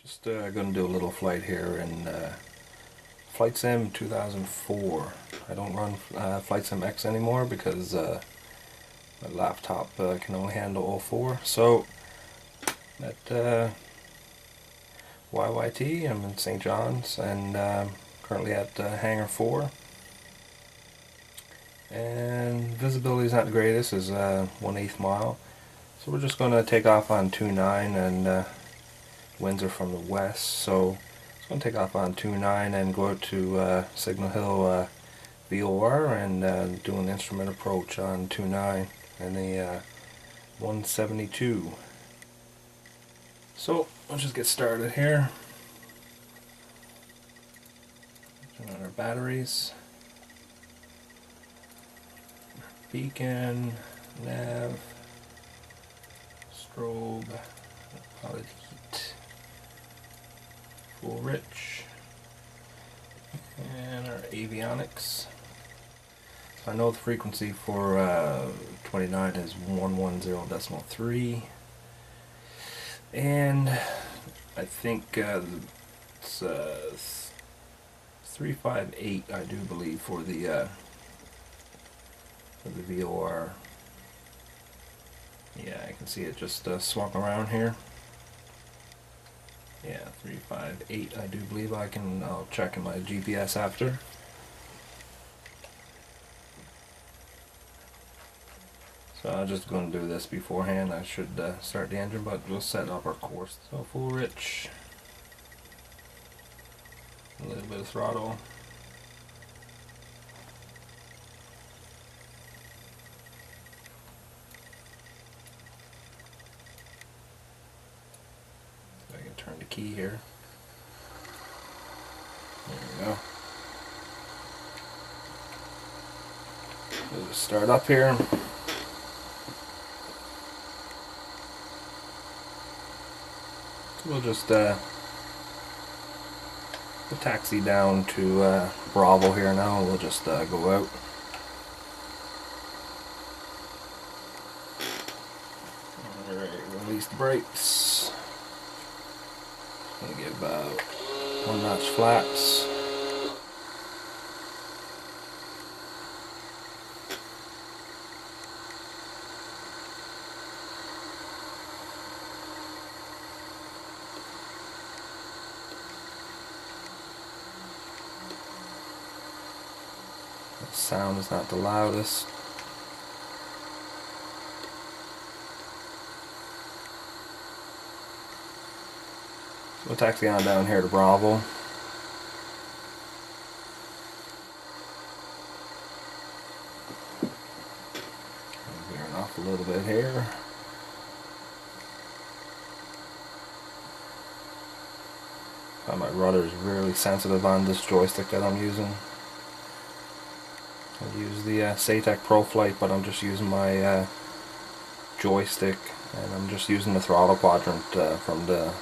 Just going to do a little flight here in Flight Sim 2004. I don't run Flight Sim X anymore because my laptop can only handle 04. So at YYT, I'm in St. John's and currently at Hangar 4. And visibility is not the greatest, is 1/8 mile. So we're just going to take off on 29 and winds are from the west, so it's going to take off on 29 and go out to Signal Hill VOR and do an instrument approach on 29 and the 172. So let's just get started here. Turn on our batteries, beacon, nav, strobe, pilot heat, full rich, and our avionics. So I know the frequency for 29 is 110.3, and I think it's 358, I do believe, for the VOR. Yeah, I can see it just swung around here. Yeah, 358, I do believe. I'll check in my GPS after. So I'm just going to do this beforehand. I should start the engine, but we'll set up our course. So full rich, a little bit of throttle. I can turn the key here. There we go. We'll just start up here. So we'll just we'll taxi down to Bravo here now. We'll just go out. Alright, release the brakes. Gonna get about 1 notch flaps. The sound is not the loudest. We'll taxi on down here to Bravo. Veering off a little bit here. My rudder is really sensitive on this joystick that I'm using. I use the SATEC Pro Flight, but I'm just using my joystick, and I'm just using the throttle quadrant from the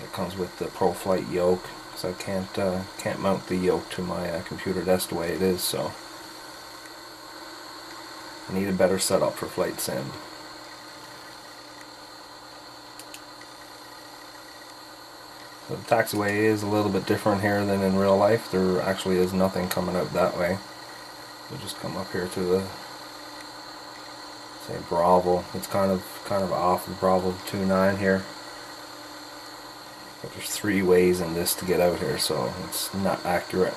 that comes with the Pro Flight yoke, because I can't mount the yoke to my computer desk the way it is, so I need a better setup for Flight Sim. So the taxiway is a little bit different here than in real life. There actually is nothing coming out that way. We'll just come up here to the, say, Bravo. It's kind of off of Bravo 29 here. But there's 3 ways in this to get out here, so it's not accurate.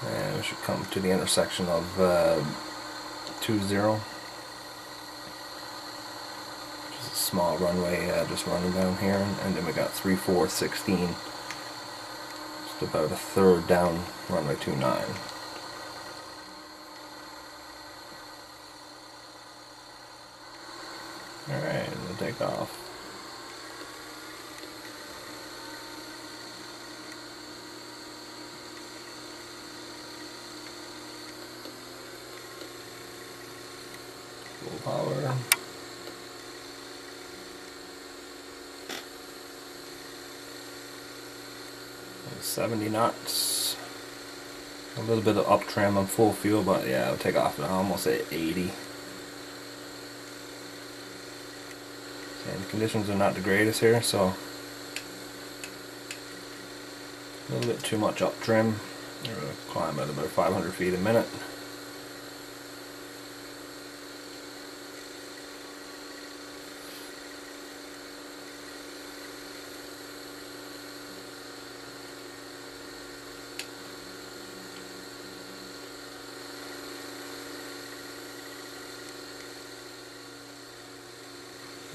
And we should come to the intersection of 20. Just a small runway just running down here, and then we got 3416. Just about a third down runway 29. Alright, we'll take off. Full power. 70 knots. A little bit of up trim on full fuel, but yeah, I'll take off at almost at 80. And the conditions are not the greatest here, so a little bit too much up trim. We're going to climb at about 500 feet a minute.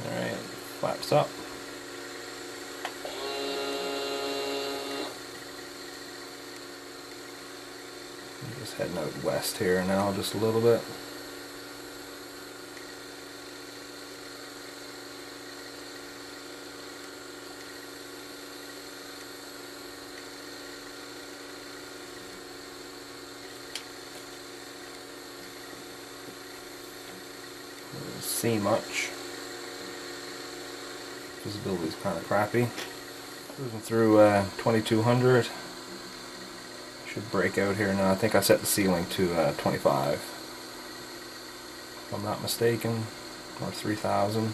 Alright, flaps up. I'm just heading out west here now just a little bit. Don't see much. Visibility is kind of crappy. Cruising through 2200. Should break out here now. I think I set the ceiling to 25, if I'm not mistaken, or 3000.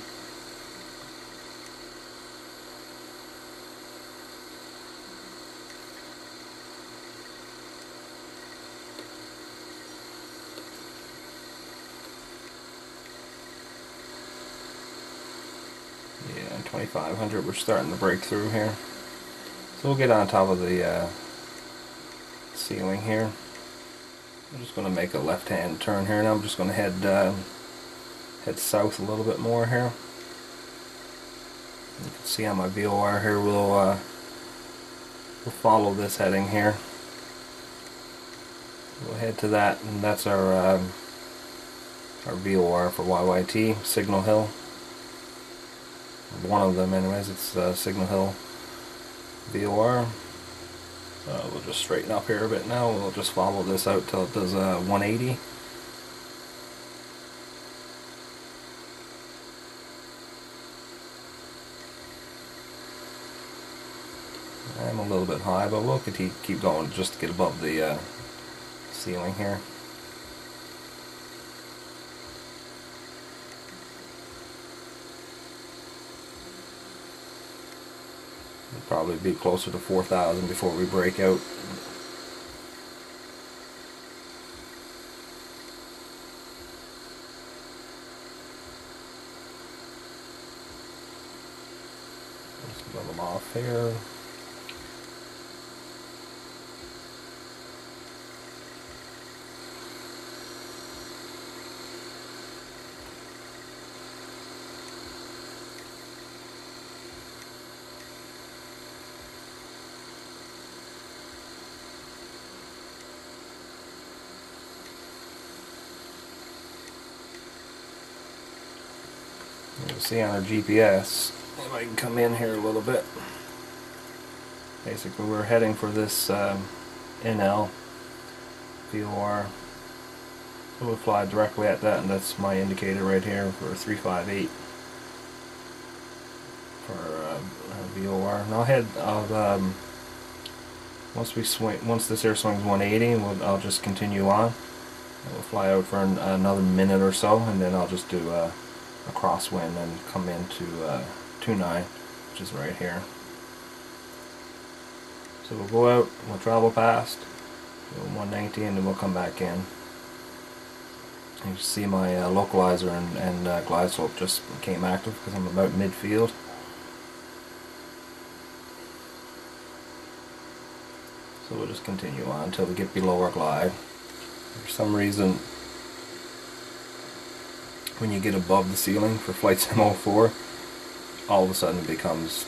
Yeah, 2500. We're starting to break through here. So we'll get on top of the ceiling here. I'm just going to make a left-hand turn here, and I'm just going to head south a little bit more here. You can see on my VOR here, we'll follow this heading here. We'll head to that, and that's our VOR for YYT, Signal Hill. One of them anyways, it's Signal Hill VOR. We'll just straighten up here a bit now. We'll just follow this out till it does 180. I'm a little bit high, but we'll keep going just to get above the ceiling here. We'll probably be closer to 4,000 before we break out. Just level them off here. You'll see on our GPS, if I can come in here a little bit. Basically, we're heading for this NL VOR. So we'll fly directly at that, and that's my indicator right here for 358 for VOR. And I'll head. Once this air swings 180, I'll just continue on. We'll fly out for another minute or so, and then I'll just do a crosswind and come into 29, which is right here. So we'll go out, we'll travel past 190, and then we'll come back in. You can see my localizer and glide slope just became active because I'm about midfield. So we'll just continue on until we get below our glide. For some reason, when you get above the ceiling for Flight Sim 04, all of a sudden it becomes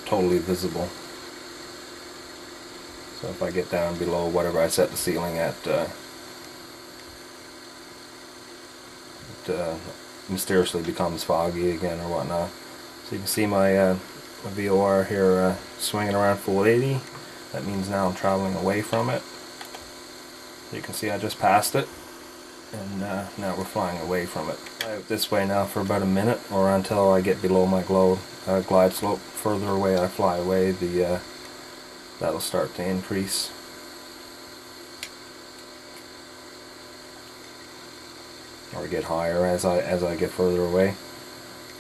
totally visible. So if I get down below whatever I set the ceiling at, it mysteriously becomes foggy again or whatnot. So you can see my VOR here swinging around full 80. That means now I'm traveling away from it. You can see I just passed it, and now we're flying away from it. Fly out this way now for about a minute, or until I get below my glide slope. Further away I fly away, that'll start to increase. Or get higher as I get further away.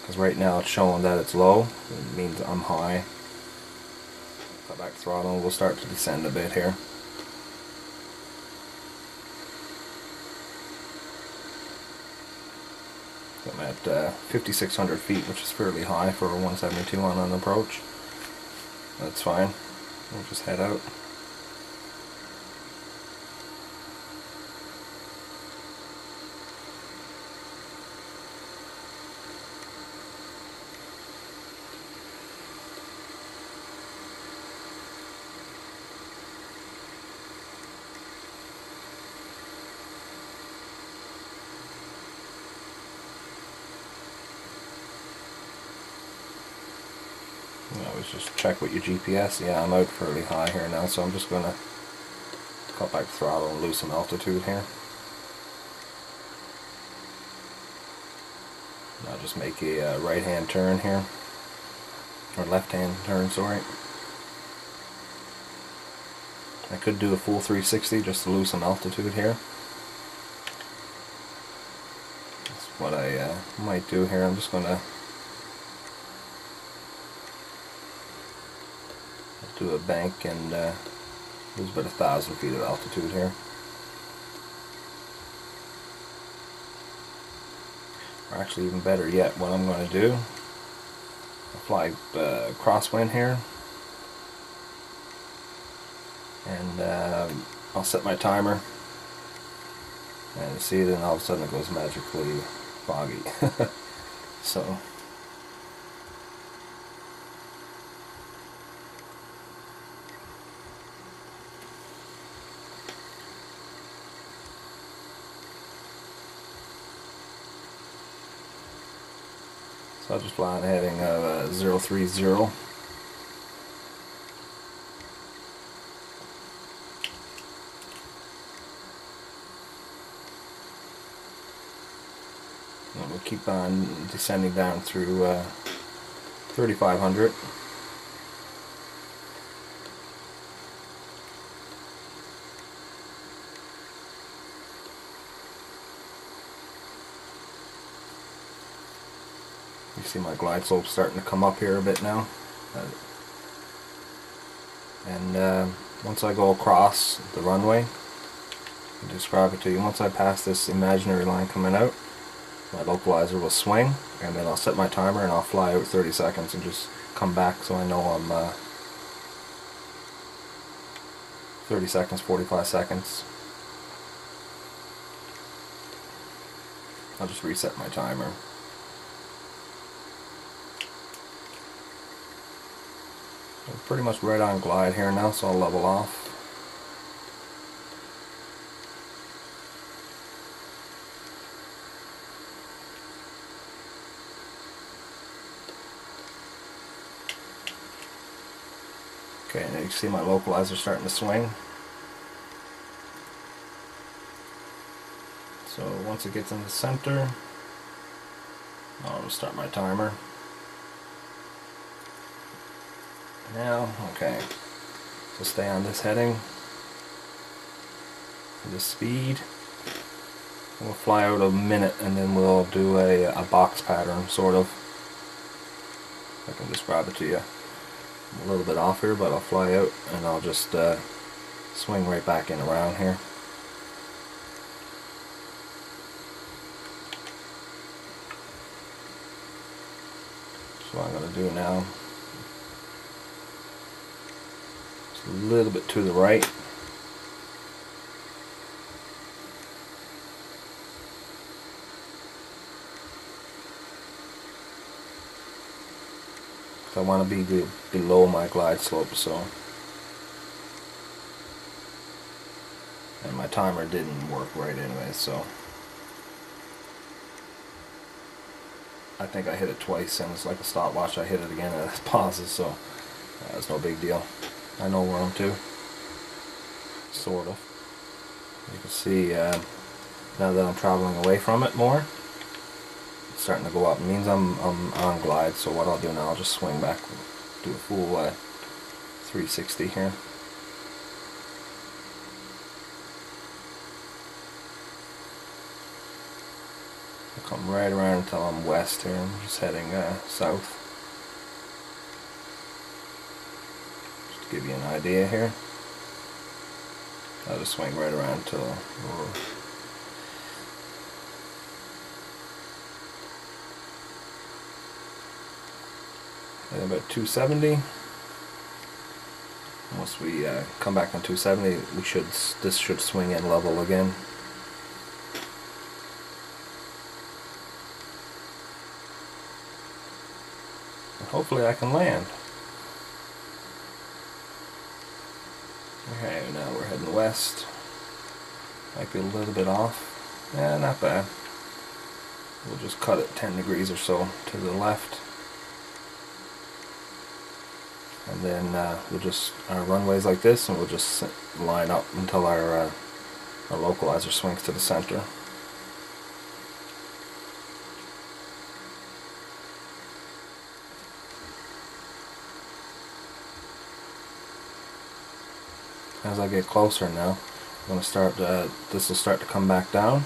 because right now it's showing that it's low. It means I'm high. Cut back the throttle and we'll start to descend a bit here. I'm at 5,600 feet, which is fairly high for a 172 on an approach. That's fine. We'll just head out. Always just check with your GPS. Yeah, I'm out fairly high here now, so I'm just going to cut back the throttle and lose some altitude here. And I'll just make a right hand turn here, or left hand turn, sorry. I could do a full 360 just to lose some altitude here. That's what I might do here. I'm just going to do a bank and lose about 1,000 feet of altitude here. Or actually, even better yet, what I'm going to do, I'll fly crosswind here, and I'll set my timer, and see, then all of a sudden it goes magically foggy. So I'll just fly on a heading of 030. And we'll keep on descending down through 3,500. You see my glide slope starting to come up here a bit now. And once I go across the runway, I'll describe it to you. Once I pass this imaginary line coming out, my localizer will swing, and then I'll set my timer and I'll fly out 30 seconds and just come back so I know I'm 30 seconds, 45 seconds. I'll just reset my timer. I'm pretty much right on glide here now, so I'll level off. Okay, now you can see my localizer starting to swing. So once it gets in the center, I'll start my timer. Now, okay, so stay on this heading, this speed. We'll fly out a minute and then we'll do a box pattern, sort of. I can describe it to you. I'm a little bit off here, but I'll fly out and I'll just swing right back in around here. So what I'm going to do now, just a little bit to the right. I want to be below my glide slope, so. And my timer didn't work right anyway, so. I think I hit it twice, and it's like a stopwatch. I hit it again and it pauses, so it's no big deal. I know where I'm to, sort of. You can see now that I'm traveling away from it more, it's starting to go up. It means I'm on glide, so what I'll do now, I'll just swing back, do a full 360 here. I'll come right around until I'm west here. I'm just heading south. Just to give you an idea here. I'll just swing right around till at about 270. Once we come back on 270, this should swing in level again. And hopefully I can land. Okay, now we're heading west. Might be a little bit off. Yeah, not bad. We'll just cut it 10 degrees or so to the left. And then our runway's like this, and we'll just line up until our localizer swings to the center. As I get closer now, I'm going to start, this will start to come back down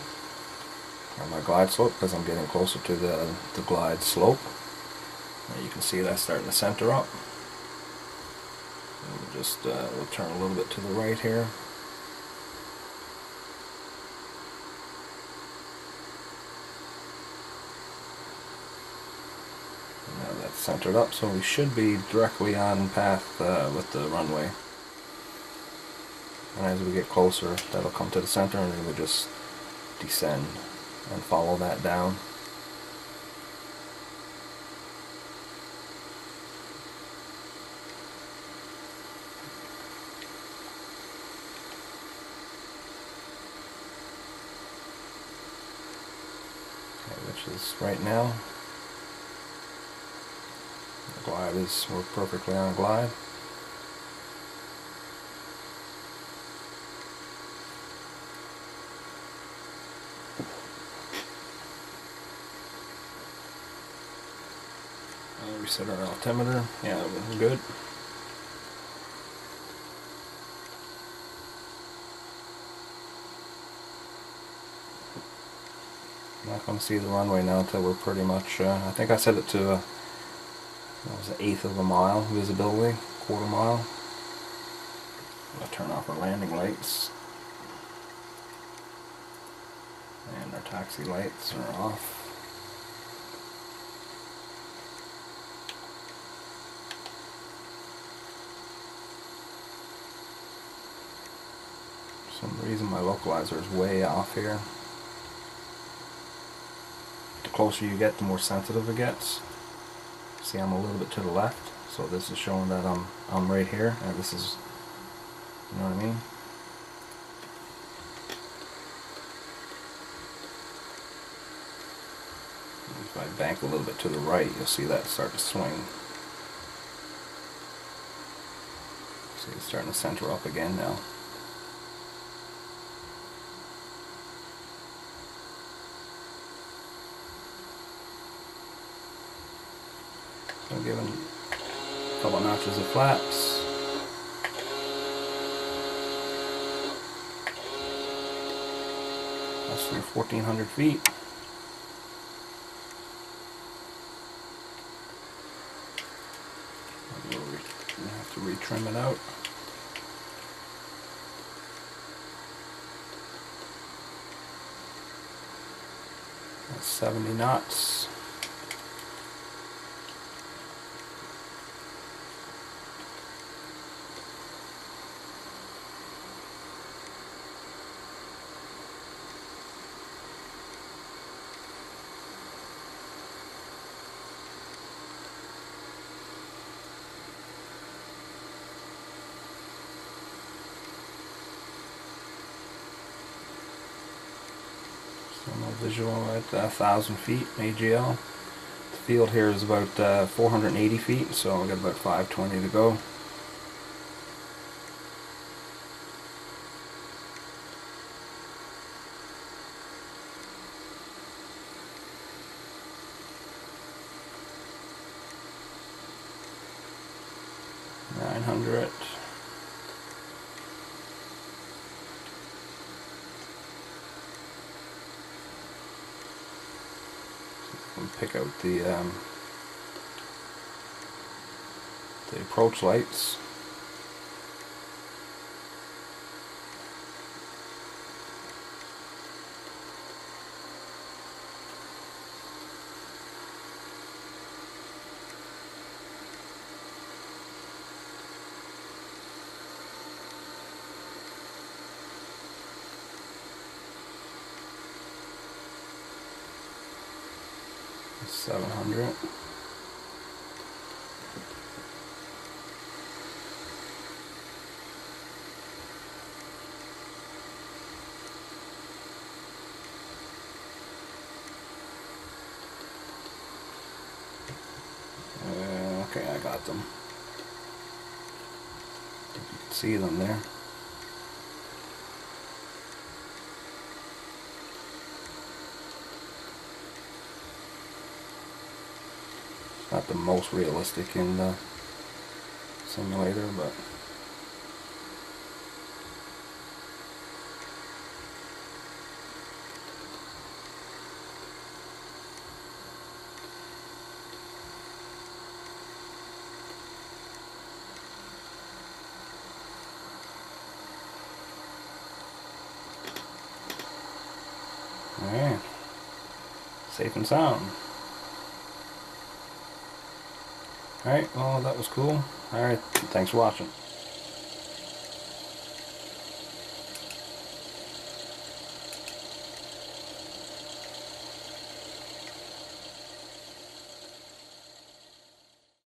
on my glide slope because I'm getting closer to the glide slope. Now you can see that's starting to center up. And we'll turn a little bit to the right here. And now that's centered up, so we should be directly on path with the runway. And as we get closer, that'll come to the center, and then we just descend and follow that down. Okay, which is right now. The glide we're perfectly on glide. Reset our altimeter. Yeah, we're good. I'm not going to see the runway now until we're pretty much, I think I set it to that was 1/8 of a mile visibility, 1/4 mile. I'm going to turn off our landing lights. And our taxi lights are off. For some reason my localizer is way off here. The closer you get, the more sensitive it gets. See, I'm a little bit to the left, so this is showing that I'm right here, and this is, you know what I mean? If I bank a little bit to the right, you'll see that start to swing. See, it's starting to center up again now. I'm giving a couple notches of flaps. That's through 1,400 feet. We'll have to retrim it out. That's 70 knots. Visual at 1,000 feet AGL. The field here is about 480 feet, so we got about 520 to go. $900. pick out the approach lights. $700. Okay, I got them. You can see them there. Not the most realistic in the simulator, but alright, safe and sound. Alright, well, that was cool. Alright, thanks for watching.